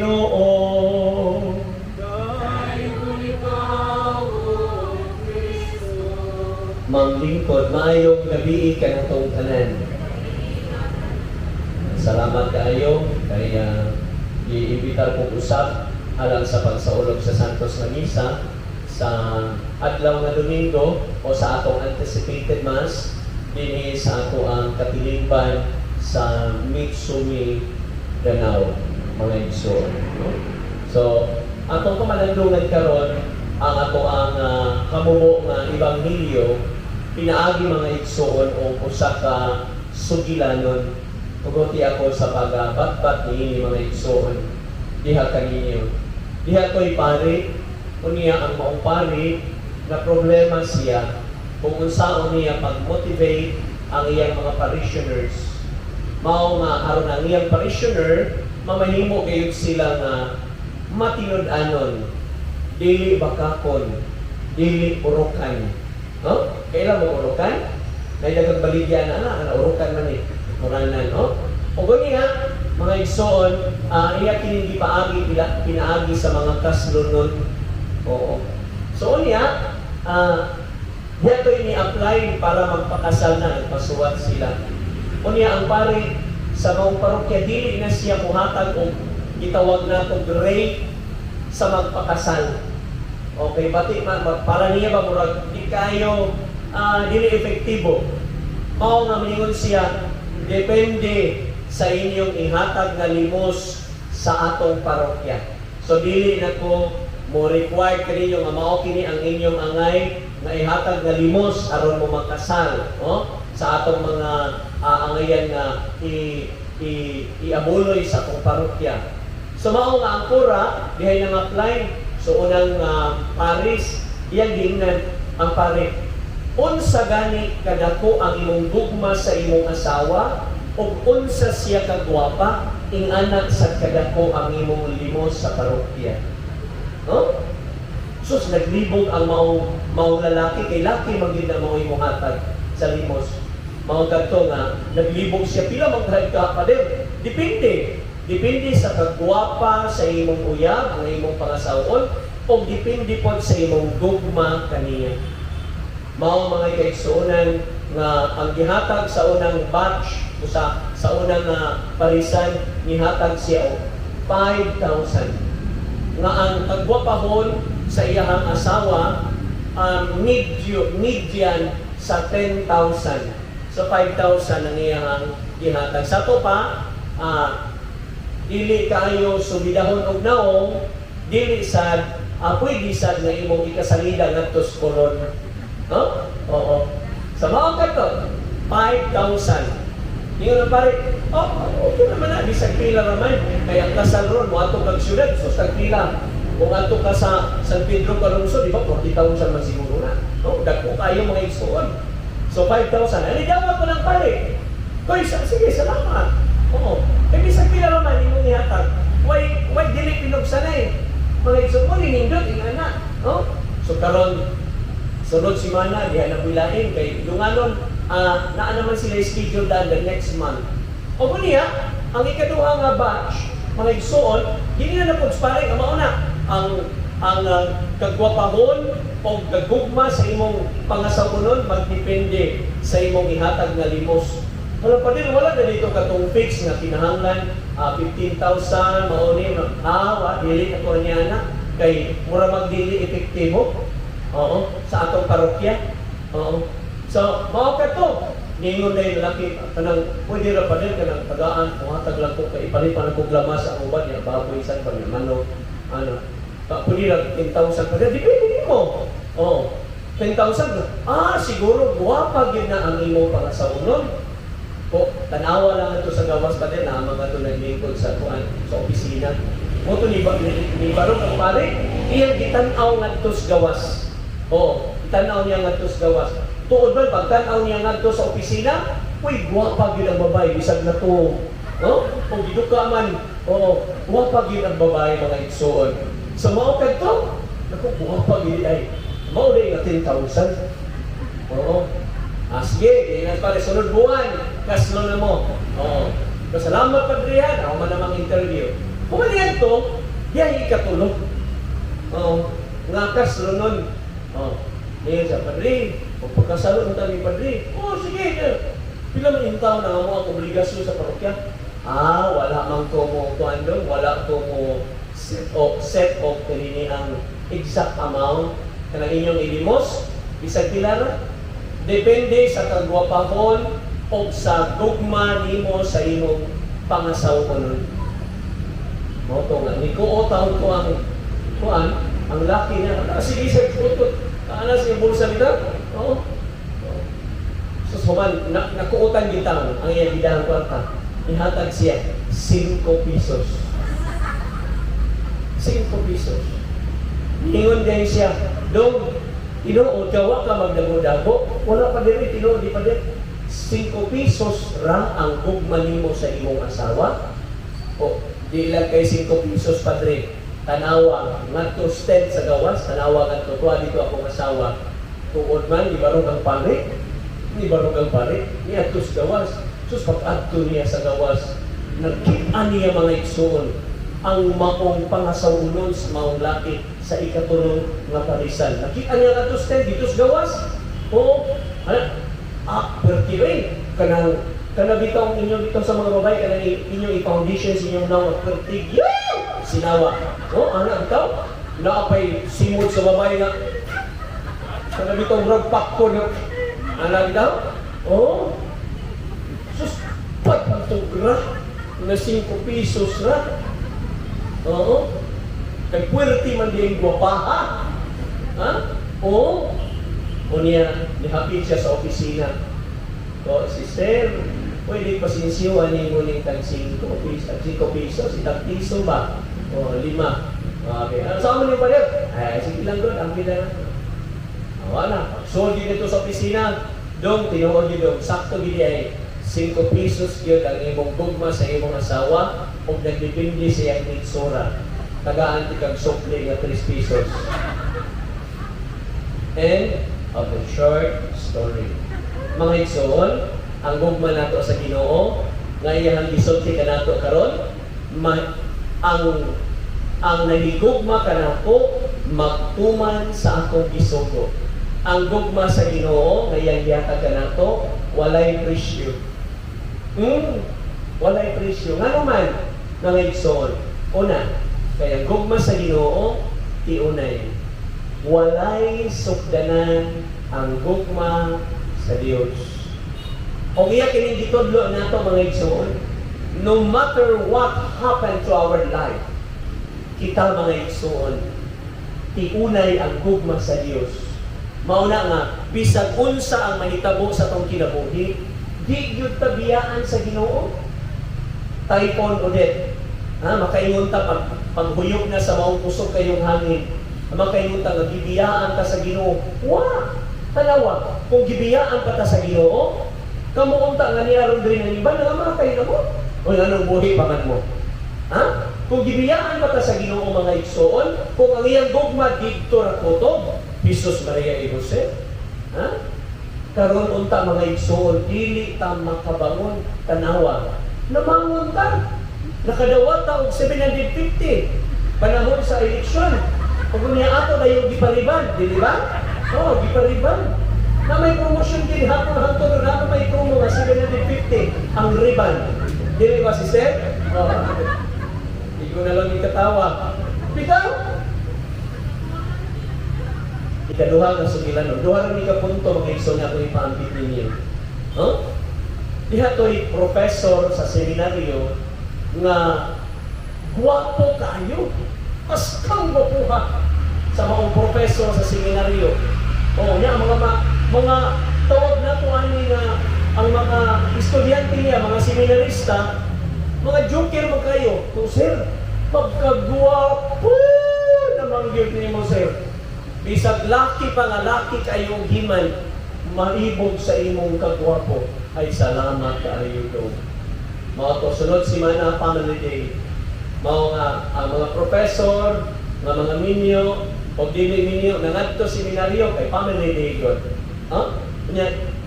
Ginoo. Manglingkod, maayong gabi ka na itong tanan. Salamat kayo, kaya iimbitar kong usap alang sa pagsaulog sa Santos na Misa sa adlaw na Domingo o sa atong anticipated Mass dinhi sa ato ang katilingban sa Mitsumi, Danao, mga igsoon. So, atong kamalandungan karon ang ato ang kamubo nga Ebanghelyo pinaagi mga igsoon o usa ka sugilanon. Tuguti ako sa pagbatbat ni mga igsoon diha kaninyo. Diha ko'y pare, unya ang maong pare na problema siya kung unsaon niya pag-motivate ang iyang mga parishioners. Mao nga aron ang iyang parishioner mamahimo kayod sila nga matinud-anon, dili bakakon, dili urukan. No? Kailan mo urukan? May dagang baligyan na urukan man eh. Muranan, no? O gani nga, mga igsoon, iya kini pinaagi sa mga kaslunon. Oo. So niya, yato ini-apply para magpakasal na, nagpasuwat sila. O niya, ang pare sa mga parokya, dili na siya muhatag o itawag na itong grade sa magpakasal. Okay, bati para niya ba murag di kayo dili efektibo. Mao nga mingon siya, depende sa inyong ihatag na limos sa atong parokya. So dili na ko mo require kaninyo nga mao kini ang inyong angay na ihatag na limos aron mo makasal, no? Sa atong mga angayan na iabuloy sa atong parokya. So mao nga ang kura dihay nang apply. So unang paris, iyang giingnan ang pare. Unsa gani kadako ang imong gugma sa imong asawa o unsa siya kagwapa ing anak sa kadako ang imong limos sa parokya. No? Sus naglibog ang mao lalaki kay laki magid na mao imong hatag sa limos. Mao kadto nga naglibog siya pila magdrive ka pa din. Depende sa kagwapa sa imong uyab, ang imong pangasawon, o depende po sa imong gugma kaniya. Mao mga kaigsuonan nga ang gihatag sa unang batch o sa unang parisan nihatag siya 5,000. Nga ang kagwapahon sa iyahang asawa median sa 10,000. So 5,000 ang iyahang gihatag. Sa to pa dili kayo subidahon og naong, dili sad pwede sad nga imong ikasalida ngadto sa kolon. No? Oo. Sa mao kadto 5,000. Ingon na pare, okay naman na, bisag pila naman. Kaya ang kasal ron, mo ato kag syudad, so tag pila. Kung ato ka sa San Pedro Calungsod, di ba, 40,000 man siguro na. No? Dagko kayo mga igsoon. So 5,000. Alidawat ko ng pare. Koy, sige, salamat. Oo. Bisag pila naman, imong ihatag. Why dili pinugsanay? Mga igsoon mo, ninindot, ingana. No? So karon sunod si Mana, diha na bilain kay dunganon naa naman sila schedule daan the next month. O niya, ang ikaduha nga batch, mga igsoon, hindi na napagspare, mao na ang kagwapahon o gagugma sa imong pangasawunon magdepende sa imong ihatag nga limos. Wala pa din, wala na dito katong fix nga kinahanglan 15,000, mao ni dili ako niya na kay mura magdili epektibo. Oo, sa atong parokya. Oo. So, mao ka to. Ningon na yung laki, kanang, pwede ra pa din, kanang tagaan, pumatag lang ko, ipalipan ako glamas ang uban niya, baboy, san pa niya, manok, pwede ra 10,000 pa din, dipindi mo. Oo. 10,000, siguro, guwapa yun na ang imo para sa unon. O, tanawa lang ito sa gawas pa din, na mga ito naglingkod sa opisina. Mo ito ni Barong ang pare, iyang gitanaw nga ito sa gawas. Oo, tanaw niya nga ito sa gawas. Tuod ba, pagtanaw niya nga ito sa opisina, uy, guwapa yun ang babae, bisag na to. No? Kung dito ka man, guwapa yun ang babae, mga igsoon. So, mao ka ito, naku, guwapa yun ay, mao na yung 10,000. Oo. Sige, kaya pala, sunod buwan, kaslo na mo. Oo. Salamat, Padrihan, ako man namang interview. Pumalihan to, diyan ikatulog. Ngakas lunon. Niya sa padre, pagkasalo ng tabi padre. Sige, pila man yung tao na mo ang obligasyon sa parokya? Wala man ko mo tuan doon, wala ko mo set of kanini ang exact amount na inyong ilimos, bisag pilara. Depende sa kagwapahon o sa dugma nimo sa imong pangasaw ko nun. Moto nga, ni ko taon ko ang kuan, ang laki niya. Sige, sir, putot. Kaanas yung bulsa nila? Oo. So, suman, nakuutan din taon, ang iyang bidang kwarta. Ihatag siya, 5 pesos. 5 pesos. Ingon din siya, Dong, tinuod, gawa ka magdago-dago. Wala pa din, tinuod, di pa din. 5 pesos ra ang gugma nimo sa imong asawa. Di lang kay 5 pesos, padre. Tanawa, ngadto stand sa gawas, tanawa ngadto tuwa dito akong asawa. Tuod man, di barog ang pare. Di barog ang pare. Ni ato sa gawas. Sus, pag-adto niya sa gawas, nagkita niya mga igsoon ang maong pangasawunon sa maong laki sa ikatulong nga parisan. Nakita niya ato stand dito sa gawas. Pertirin. Kanang bitaw inyong bitaw sa mga babae, kanang inyong i-foundation sa inyong nawa. Pertig. Sinawa. Anak ikaw? Naapay simod sa babae nga. Kanang bitaw ragpak ko na. Anak ikaw? Sus, patugra na 5 pesos na. Kay puwerte man din guwapaha. Niya, nihapit siya sa opisina. Sister, pwede pasinsiwan niyo ngunit tag 5 pesos, itag piso ba? 5. Okay. Saan mo niyo pa rin? Sige lang doon, ang pila na. Wala. So, dito sa opisina, dong, tinuod niyo dong, sakto gini ay 5 pesos yun ang imong gugma sa imong asawa o nagdipindi sa iyang nitsura. Tagaan ti kag sukli nga 3 pesos. End of the short story. Mga igsoon, ang gugma nato sa Ginoo, nga iyang gisulti ka nato karon, ang nagigugma ka nato, magtuman sa akong gisugo. Ang gugma sa Ginoo, nga iyang yatag ka nato, walay presyo. Walay presyo. Nga naman, mga igsoon, una, kaya gugma sa Ginoo, tiunay. Walay sukdanan ang gugma sa Dios. O iya kining gitudlo nato mga igsoon, no matter what happened to our life, kita mga igsoon, tiunay ang gugma sa Dios. Mauna nga, bisag unsa ang mahitabo sa tong kinabuhi, di gyud tabiyaan sa Ginoo. Typhoon Odette, makaingon ta paghuyog na sa maong kusog kayong hangin, makaingon ta nga gibiyaan ka sa Ginoo. Tanawa, kung gibiyaan ka ta sa Ginoo, kamuunta nga niya ron rin ang iba na mga kayo mo. O anong buhi paman mo? Kung gibiyaan ka ta sa Ginoo mga igsoon, kung ang iyang dogma dito ra kutob, Jesus Maria y Jose, karon unta mga igsoon, dili ta makabangon, tanawa. Namangon ta. Nakadawat ta og 750 panahon sa eleksyon. Kung niya ato dayon gipariban, di ba? Gipariban. Na may promotion din hapon hangtod na may promo nga 750 ang riban. Dili ba sister? Hindi ko na lang ikatawa. Ikaw? Ikaduha nga sugilan. Duha rin ikapunto mga igsoon nga kung ipaambit ninyo. Diha to'y professor sa seminaryo nga guwapo kayo. Paskang guwapuha sa mga professor sa seminaryo. Mga tawag na po ani nga ang mga estudyante niya, mga seminarista, mga joker mo kayo. Sir, pagkagwapo namang yun niyo mo, sir. Bisag laki pa nga laki kayong himan, maibog sa imong kagwapo, ay salamat kaayo do. Mga to, sunod si Mana Family Day. Ang mga professor, mga minyo, o dili minyo, nangadto seminaryo kay Family Day yun.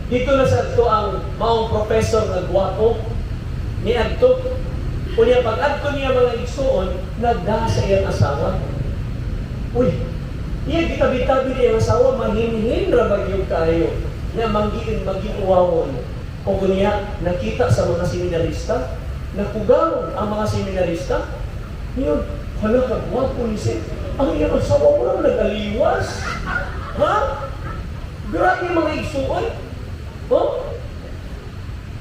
Dito na sa ito ang maong professor na gwapo, ni Adto, Kunya pag-adto niya mga igsoon, nagda sa iyang asawa. Uy, iya gitabi-tabi niya ang asawa, mahinhin ra bagyong kayo. Na magiuwawon. O kunya, nakita sa mga seminarista, nakugaw ang mga seminarista. Yun, hala kagwapo ni Seth. Ang iyang asawa mo lang nag-aliwas. Ha? Grabe mga igsuon. Oh?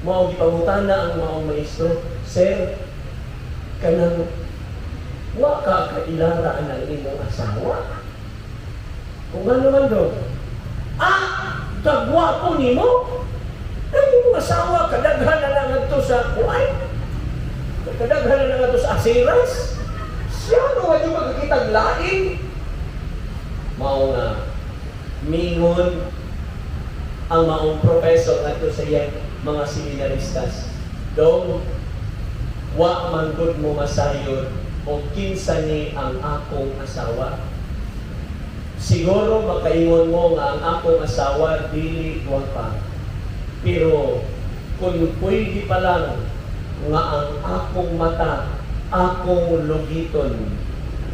Mao gipangutan na ang mga maestro, Sir, kanang wa ka kailangan ng imong asawa. Kung ano man daw, kagwapo ni mo? Ang imong asawa, kadaghan na lang ito sa kuay. Kadaghan na lang ito sa asiras. Siya no, hindi magkakitag laing. Mao nga, mingon ang maong professor nato sa iyang mga seminaristas. Dong, wa man gud mo masayod o kinsa ni ang akong asawa. Siguro makaingon mo nga ang akong asawa dili gwapa. Pero kung pwede pa lang nga ang akong mata, akong lugiton,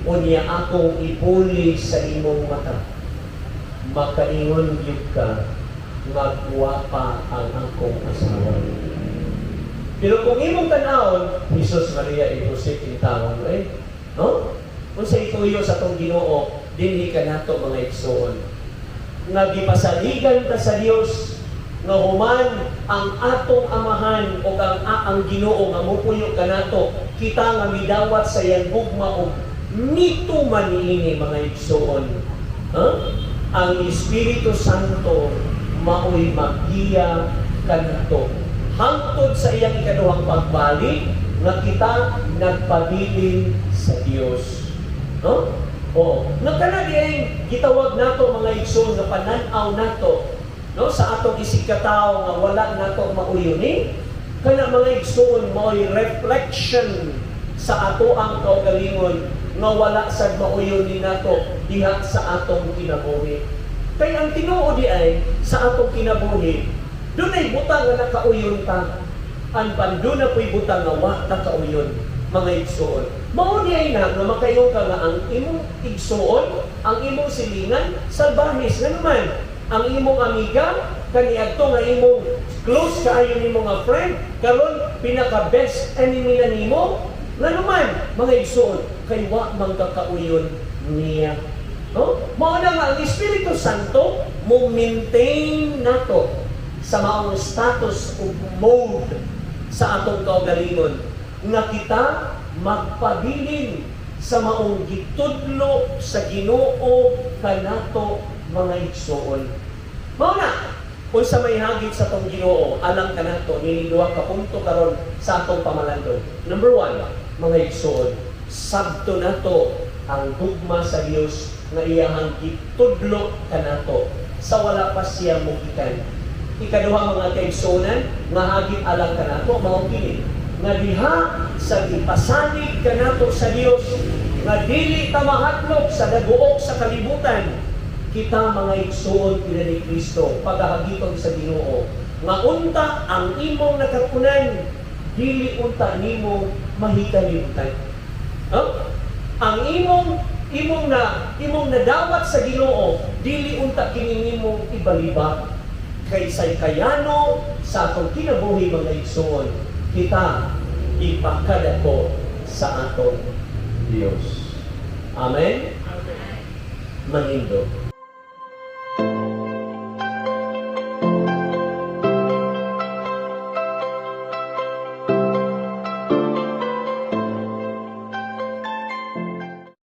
o niya akong ipuli sa imong mata, makaingon yun ka, magwapa ang akong asawa. Pero kung imong tanawon, Jesus, Maria, e Jose, kintawan, no? Kung sa ituyo sa itong Ginoo, dinhi ka nato mga igsoon. Nga gipasaligan ta sa Dios, nga human ang atong amahan o ang Ginoo nga mupuyo ka nato, kita nga midawat sa iyang gugma o nito man niini mga igsoon. Ang Espiritu Santo mao'y maggiya kanato hangtod sa iyang ikaduhang pagbalik nga kita nagpabilin sa Dios. No? Oo. Nagkana diay gitawag nato mga igsoon nga panan-aw nato, no, sa atong isikataw nga wala nato mauyoni. Kana mga igsoon mao'y reflection sa ato ang kaugalingon nga wala sad mauyoni nato diha sa atong kinabuhi. Kay ang tinuod di ay sa atong kinabuhi, doon ay butang nga nakauyon ta. Ang pando na po'y butang nga wa nakauyon, mga igsoon. Mao di ay nga makayon ka nga ang imong igsoon, ang imong silingan, salbahis nga naman. Ang imong amiga, kaniadto nga imong close kaayo nimo nga friend, karon pinaka best enemy na nimo, nga naman, mga igsoon, kay wa man kakauyon niya. No? Mao na nga ang Espiritu Santo mo maintain nato sa maong status o mode sa atong kaugalingon nga kita magpabilin sa maong gitudlo sa Ginoo kanato mga igsoon. Mao na unsa may hagit sa tong Ginoo alang kanato ni duha ka punto karon sa atong pamalandong. Number 1, mga igsoon, sabto nato ang dugma sa Dios nga iyahang gitudlo kanato sa wala pa siya mugikan. Ikaduha mga kaigsoonan nga hagit alang kanato mao kini nga diha sa gipasalig kanato sa Dios nga dili ta mahatlok sa daguok sa kalibutan, kita mga igsoon pila ni Kristo pagahagiton sa Ginoo nga unta ang imong nakapunan dili unta nimo mahikalimutan. Ang imong nadawat sa Ginoo dili unta kini nimo ibaliba. Kay kayano sa atong kinabuhi mga igsoon, kita ipakadako sa atong Dios. Amen? Manindo.